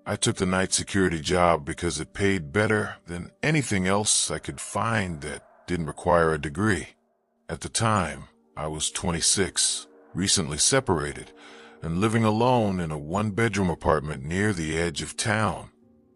I took the night security job because it paid better than anything else I could find that didn't require a degree. At the time, I was 26, recently separated, and living alone in a one-bedroom apartment near the edge of town.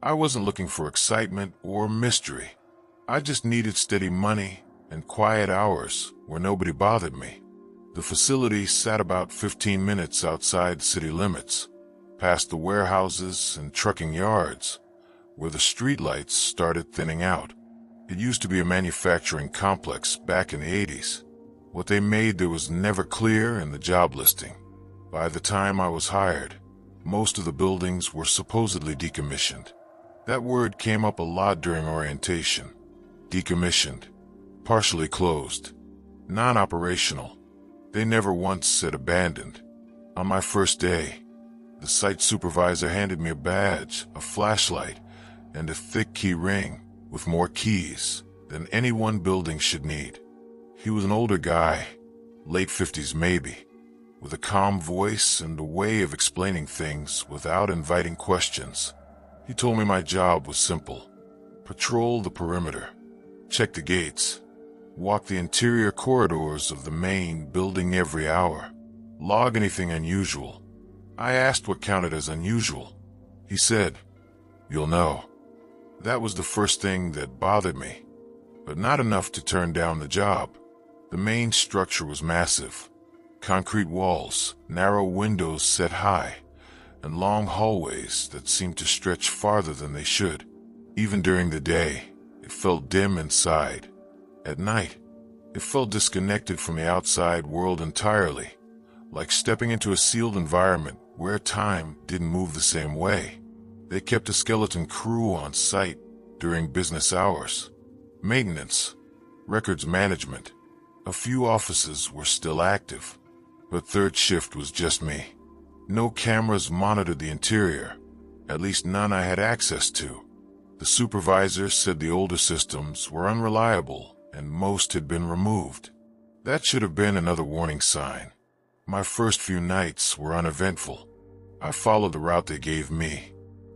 I wasn't looking for excitement or mystery. I just needed steady money and quiet hours where nobody bothered me. The facility sat about 15 minutes outside city limits, past the warehouses and trucking yards, where the streetlights started thinning out. It used to be a manufacturing complex back in the 80s. What they made there was never clear in the job listing. By the time I was hired, most of the buildings were supposedly decommissioned. That word came up a lot during orientation. Decommissioned, partially closed, non-operational. They never once said abandoned. On my first day, the site supervisor handed me a badge, a flashlight, and a thick key ring with more keys than any one building should need. He was an older guy, late 50s maybe, with a calm voice and a way of explaining things without inviting questions. He told me my job was simple. Patrol the perimeter, check the gates, walk the interior corridors of the main building every hour, log anything unusual. I asked what counted as unusual. He said, "You'll know." That was the first thing that bothered me, but not enough to turn down the job. The main structure was massive. Concrete walls, narrow windows set high, and long hallways that seemed to stretch farther than they should. Even during the day, it felt dim inside. At night, it felt disconnected from the outside world entirely, like stepping into a sealed environment where time didn't move the same way. They kept a skeleton crew on site during business hours. Maintenance, records management. A few offices were still active, but third shift was just me. No cameras monitored the interior, at least none I had access to. The supervisor said the older systems were unreliable and most had been removed. That should have been another warning sign. My first few nights were uneventful. I followed the route they gave me.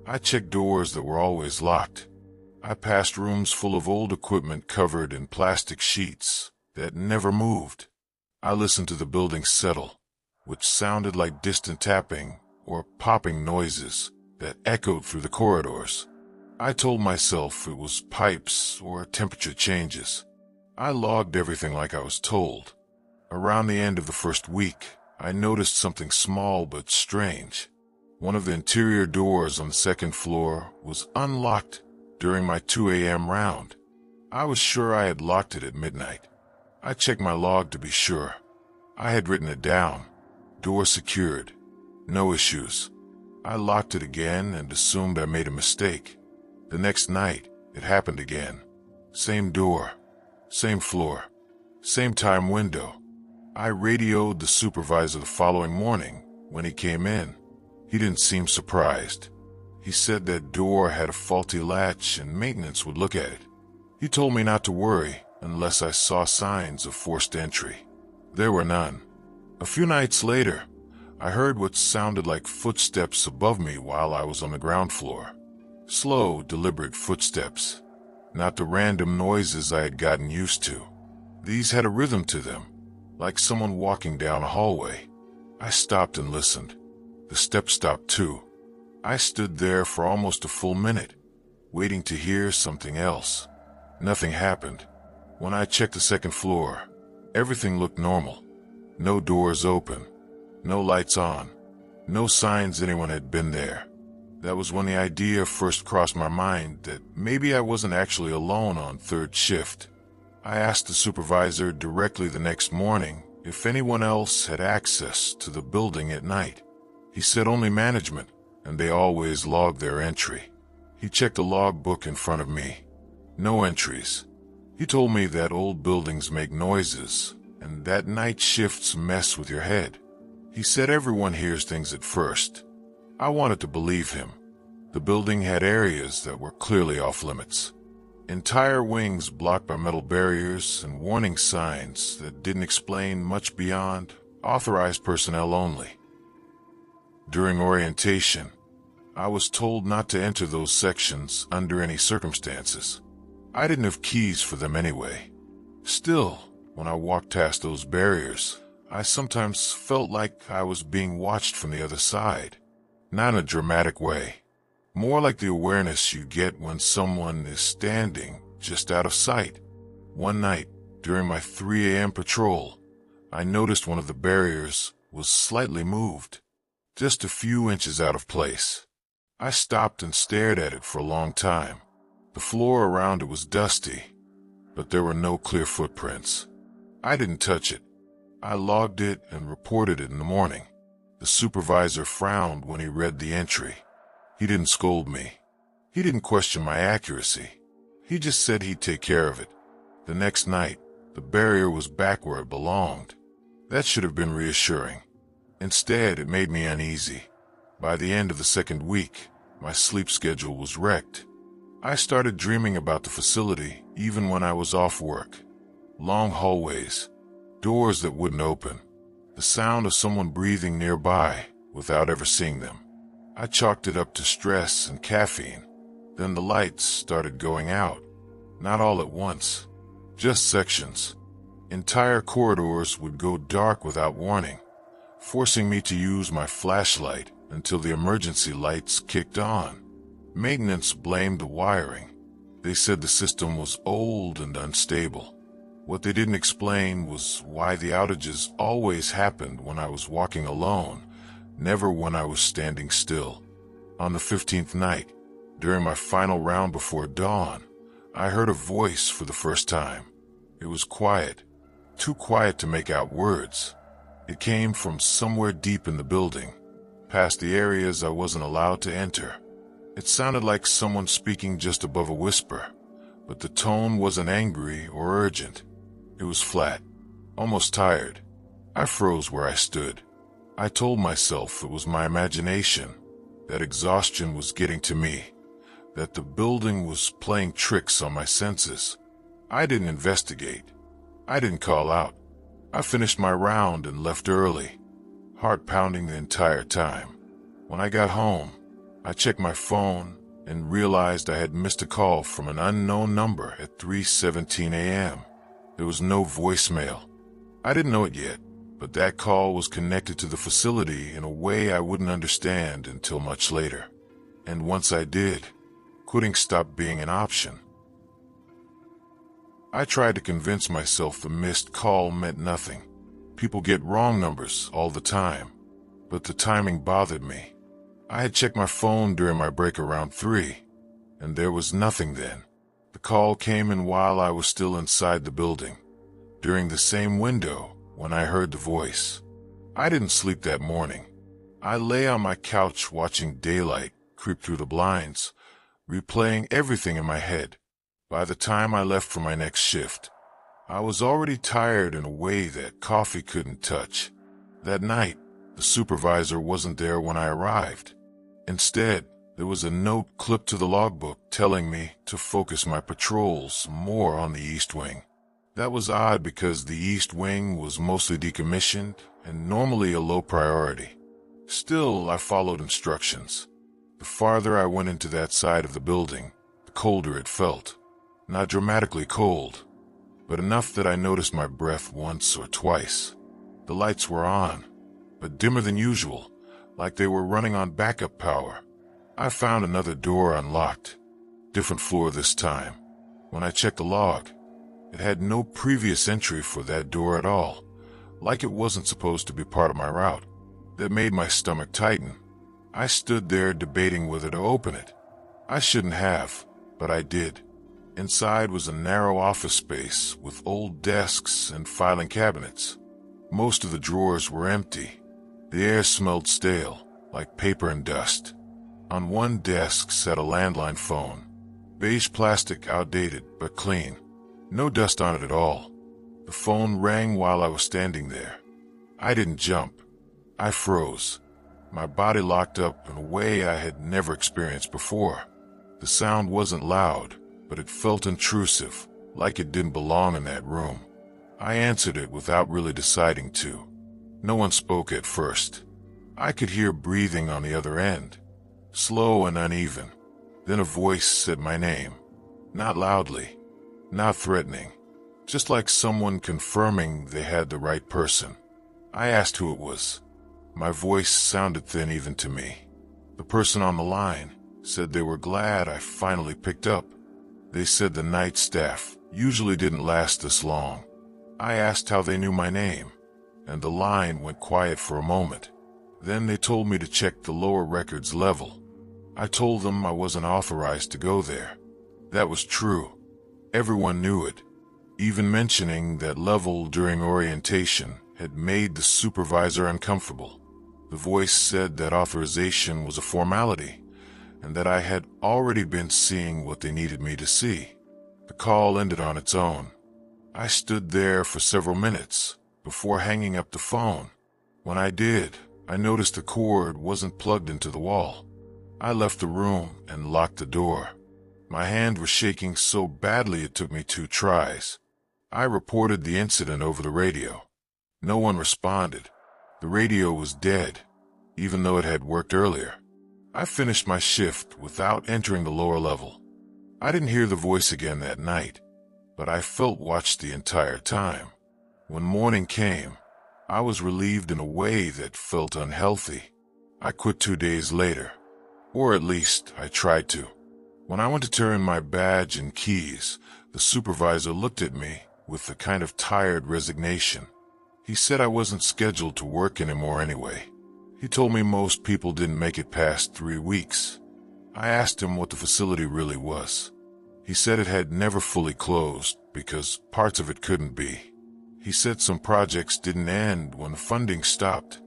I checked doors that were always locked. I passed rooms full of old equipment covered in plastic sheets that never moved. I listened to the building settle, which sounded like distant tapping or popping noises that echoed through the corridors. I told myself it was pipes or temperature changes. I logged everything like I was told. Around the end of the first week, I noticed something small but strange. One of the interior doors on the second floor was unlocked during my 2 a.m. round. I was sure I had locked it at midnight. I checked my log to be sure. I had written it down. Door secured. No issues. I locked it again and assumed I made a mistake. The next night, it happened again. Same door, same floor, same time window. I radioed the supervisor the following morning when he came in. He didn't seem surprised. He said that door had a faulty latch and maintenance would look at it. He told me not to worry unless I saw signs of forced entry. There were none. A few nights later, I heard what sounded like footsteps above me while I was on the ground floor. Slow, deliberate footsteps, not the random noises I had gotten used to. These had a rhythm to them, like someone walking down a hallway. I stopped and listened. The steps stopped too. I stood there for almost a full minute, waiting to hear something else. Nothing happened. When I checked the second floor, everything looked normal. No doors open, no lights on, no signs anyone had been there. That was when the idea first crossed my mind that maybe I wasn't actually alone on third shift. I asked the supervisor directly the next morning if anyone else had access to the building at night. He said only management, and they always logged their entry. He checked the logbook in front of me. No entries. He told me that old buildings make noises, and that night shifts mess with your head. He said everyone hears things at first. I wanted to believe him. The building had areas that were clearly off limits. Entire wings blocked by metal barriers and warning signs that didn't explain much beyond authorized personnel only. During orientation, I was told not to enter those sections under any circumstances. I didn't have keys for them anyway. Still, when I walked past those barriers, I sometimes felt like I was being watched from the other side. Not in a dramatic way. More like the awareness you get when someone is standing just out of sight. One night, during my 3 a.m. patrol, I noticed one of the barriers was slightly moved, just a few inches out of place. I stopped and stared at it for a long time. The floor around it was dusty, but there were no clear footprints. I didn't touch it. I logged it and reported it in the morning. The supervisor frowned when he read the entry. He didn't scold me. He didn't question my accuracy. He just said he'd take care of it. The next night, the barrier was back where it belonged. That should have been reassuring. Instead, it made me uneasy. By the end of the second week, my sleep schedule was wrecked. I started dreaming about the facility even when I was off work. Long hallways, doors that wouldn't open, the sound of someone breathing nearby without ever seeing them. I chalked it up to stress and caffeine. Then the lights started going out. Not all at once, just sections. Entire corridors would go dark without warning, forcing me to use my flashlight until the emergency lights kicked on. Maintenance blamed the wiring. They said the system was old and unstable. What they didn't explain was why the outages always happened when I was walking alone, never when I was standing still. On the 15th night, during my final round before dawn, I heard a voice for the first time. It was quiet, too quiet to make out words. It came from somewhere deep in the building, past the areas I wasn't allowed to enter. It sounded like someone speaking just above a whisper, but the tone wasn't angry or urgent. It was flat, almost tired. I froze where I stood. I told myself it was my imagination, that exhaustion was getting to me, that the building was playing tricks on my senses. I didn't investigate. I didn't call out. I finished my round and left early, heart pounding the entire time. When I got home, I checked my phone and realized I had missed a call from an unknown number at 3:17 a.m. There was no voicemail. I didn't know it yet, but that call was connected to the facility in a way I wouldn't understand until much later. And once I did, quitting stopped being an option. I tried to convince myself the missed call meant nothing. People get wrong numbers all the time, but the timing bothered me. I had checked my phone during my break around 3, and there was nothing then. The call came in while I was still inside the building, during the same window when I heard the voice. I didn't sleep that morning. I lay on my couch watching daylight creep through the blinds, replaying everything in my head. By the time I left for my next shift, I was already tired in a way that coffee couldn't touch. That night, the supervisor wasn't there when I arrived. Instead, there was a note clipped to the logbook telling me to focus my patrols more on the East Wing. That was odd because the East Wing was mostly decommissioned and normally a low priority. Still, I followed instructions. The farther I went into that side of the building, the colder it felt. Not dramatically cold, but enough that I noticed my breath once or twice. The lights were on, but dimmer than usual, like they were running on backup power. I found another door unlocked. Different floor this time. When I checked the log, it had no previous entry for that door at all, like it wasn't supposed to be part of my route. That made my stomach tighten. I stood there debating whether to open it. I shouldn't have, but I did. Inside was a narrow office space with old desks and filing cabinets. Most of the drawers were empty. The air smelled stale, like paper and dust. On one desk sat a landline phone. Beige plastic, outdated, but clean. No dust on it at all. The phone rang while I was standing there. I didn't jump. I froze. My body locked up in a way I had never experienced before. The sound wasn't loud, but it felt intrusive, like it didn't belong in that room. I answered it without really deciding to. No one spoke at first. I could hear breathing on the other end. slow and uneven. Then a voice said my name. Not loudly, not threatening, just like someone confirming they had the right person. I asked who it was. My voice sounded thin even to me. The person on the line said they were glad I finally picked up. They said the night staff usually didn't last this long. I asked how they knew my name, and the line went quiet for a moment. Then they told me to check the lower records level. I told them I wasn't authorized to go there. That was true. Everyone knew it. Even mentioning that level during orientation had made the supervisor uncomfortable. The voice said that authorization was a formality, and that I had already been seeing what they needed me to see. The call ended on its own. I stood there for several minutes before hanging up the phone. When I did, I noticed the cord wasn't plugged into the wall. I left the room and locked the door. My hand was shaking so badly it took me 2 tries. I reported the incident over the radio. No one responded. The radio was dead, even though it had worked earlier. I finished my shift without entering the lower level. I didn't hear the voice again that night, but I felt watched the entire time. When morning came, I was relieved in a way that felt unhealthy. I quit 2 days later, or at least I tried to. When I went to turn in my badge and keys, the supervisor looked at me with a kind of tired resignation. He said I wasn't scheduled to work anymore anyway. He told me most people didn't make it past 3 weeks. I asked him what the facility really was. He said it had never fully closed because parts of it couldn't be. He said some projects didn't end when funding stopped,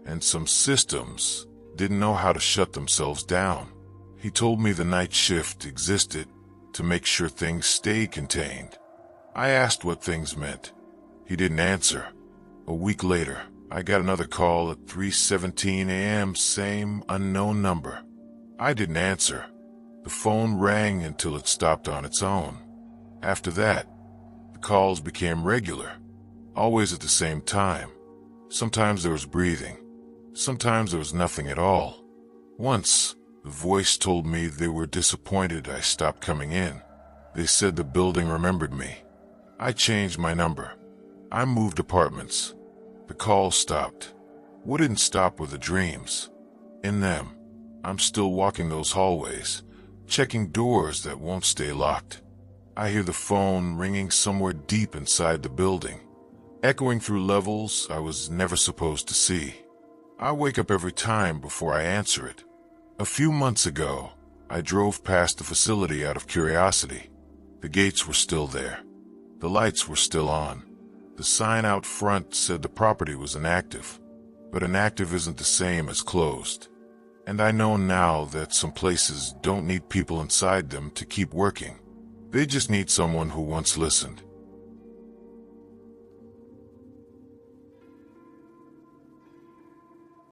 and some systems didn't know how to shut themselves down. He told me the night shift existed to make sure things stayed contained. I asked what things meant. He didn't answer. A week later, I got another call at 3:17 a.m., same unknown number. I didn't answer. The phone rang until it stopped on its own. After that, the calls became regular, always at the same time. Sometimes there was breathing. Sometimes there was nothing at all. Once, the voice told me they were disappointed I stopped coming in. They said the building remembered me. I changed my number. I moved apartments. The calls stopped. What didn't stop were the dreams. In them, I'm still walking those hallways, checking doors that won't stay locked. I hear the phone ringing somewhere deep inside the building, echoing through levels I was never supposed to see. I wake up every time before I answer it. A few months ago, I drove past the facility out of curiosity. The gates were still there. The lights were still on. The sign out front said the property was inactive, but inactive isn't the same as closed. And I know now that some places don't need people inside them to keep working. They just need someone who once listened.